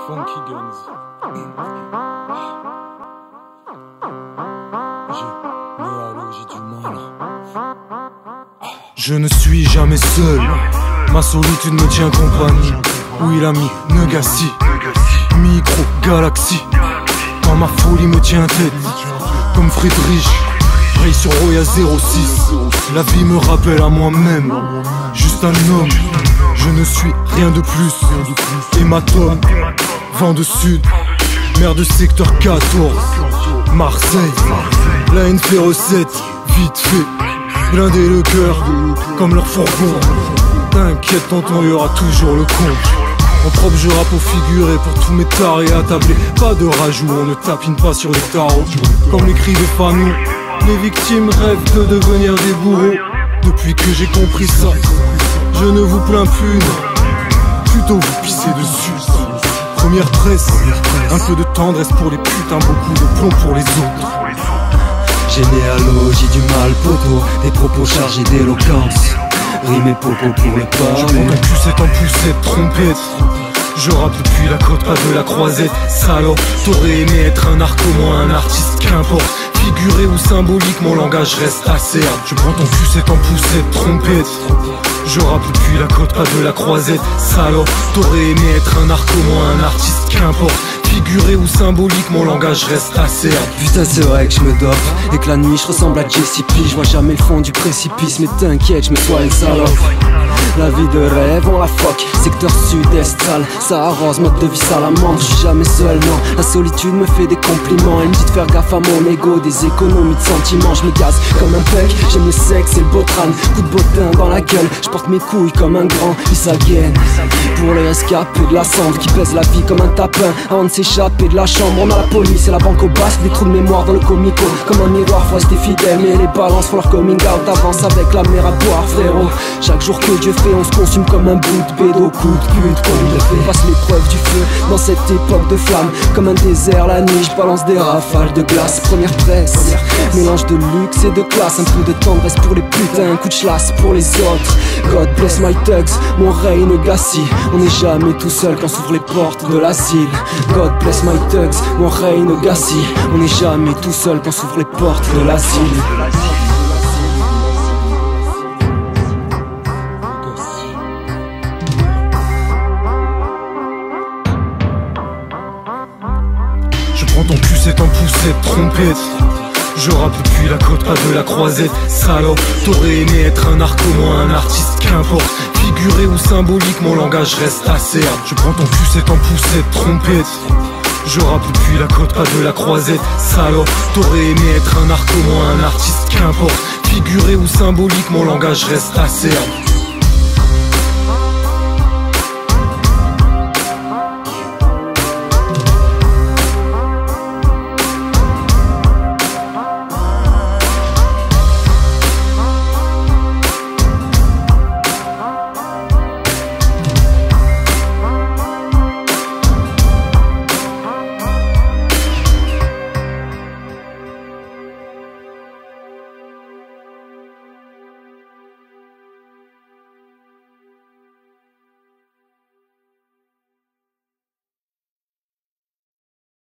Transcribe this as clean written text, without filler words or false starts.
Funky Guns. J'ai du mal. Je ne suis jamais seul. Ma solitude me tient compagnie. Oui l'ami, Negassi. Micro, galaxie. Quand ma folie me tient tête. Comme Friedrich, Ray sur Roya 06. La vie me rappelle à moi-même. Juste un homme, je ne suis rien de plus. Hématome, vent de sud, mer de secteur 14. Marseille, la haine fait recette, vite fait, blinder le cœur, comme leur fourgon. T'inquiète tonton, y'aura toujours le compte. En propre je rappe au figuré pour tous mes tarés attablés. Pas de rajout, on ne tapine pas sur les tarots. Comme l'écrit de Fanou, les victimes rêvent de devenir des bourreaux. Depuis que j'ai compris ça, je ne vous plains plus, non. Plutôt vous pissez dessus. Première presse, un peu de tendresse pour les putains, beaucoup de plomb pour les autres. Généalogie du mal poteau, des propos chargés d'éloquence. Rime et popo pour le Je parler. prends un poussette en poussette, trompette. Je rappe depuis la côte, pas de la croisette. Salope, t'aurais aimé être un narco, moi un artiste, qu'importe. Figuré ou symbolique, mon langage reste acerbe. Je prends ton poussette en poussette, trompette. Je rappe depuis la côte, pas de la croisette. Salope, t'aurais aimé être un narco, moi un artiste, qu'importe. Figuré ou symbolique, mon langage reste acerbe. Putain c'est vrai que je me dope et que la nuit je ressemble à Jesse P. Je vois jamais le fond du précipice, mais t'inquiète, je me sois une salope. La vie de rêve, on la foque, secteur sud-est sale. Ça arrose, mode de vie salamandre, je suis jamais seul, non. La solitude me fait des compliments, elle me dit de faire gaffe à mon ego, des économies de sentiments. Je me gaze comme un pec, j'aime le sexe et le botran. Coup de bottin dans la gueule, je porte mes couilles comme un grand Isaguien. Pour les rescapés de la cendre qui pèse la vie comme un tapin. Avant de s'échapper de la chambre, on a la police et la banque au basque. Des trous de mémoire dans le comico, comme un miroir, faut rester fidèle. Mais les balances font leur coming out, avance avec la mer à boire, frérot. Chaque jour que Dieu fait, on se consume comme un bout de pédo, coup de pute, comme il le fait. Passe l'épreuve du feu dans cette époque de flamme. Comme un désert la nuit, je balance des rafales de glace. Première presse, mélange de luxe et de classe. Un peu de tendresse pour les putains, un coup de chlasse pour les autres. God bless my thugs, mon rey Negassi. On n'est jamais tout seul quand s'ouvrent les portes de l'asile. God bless my thugs, mon rey Negassi. On n'est jamais tout seul quand s'ouvrent les portes de l'asile. Je prends ton poussette en poussette, trompette. Je rappe depuis la côte, pas de la croisette. Salope, t'aurais aimé être un narco, moi un artiste, qu'importe. Figuré ou symbolique, mon langage reste acerbe. Je prends ton poussette en poussette, trompette. Je rappe depuis la côte, pas de la croisette. Salope, t'aurais aimé être un narco, moi un artiste, qu'importe. Figuré ou symbolique, mon langage reste acerbe.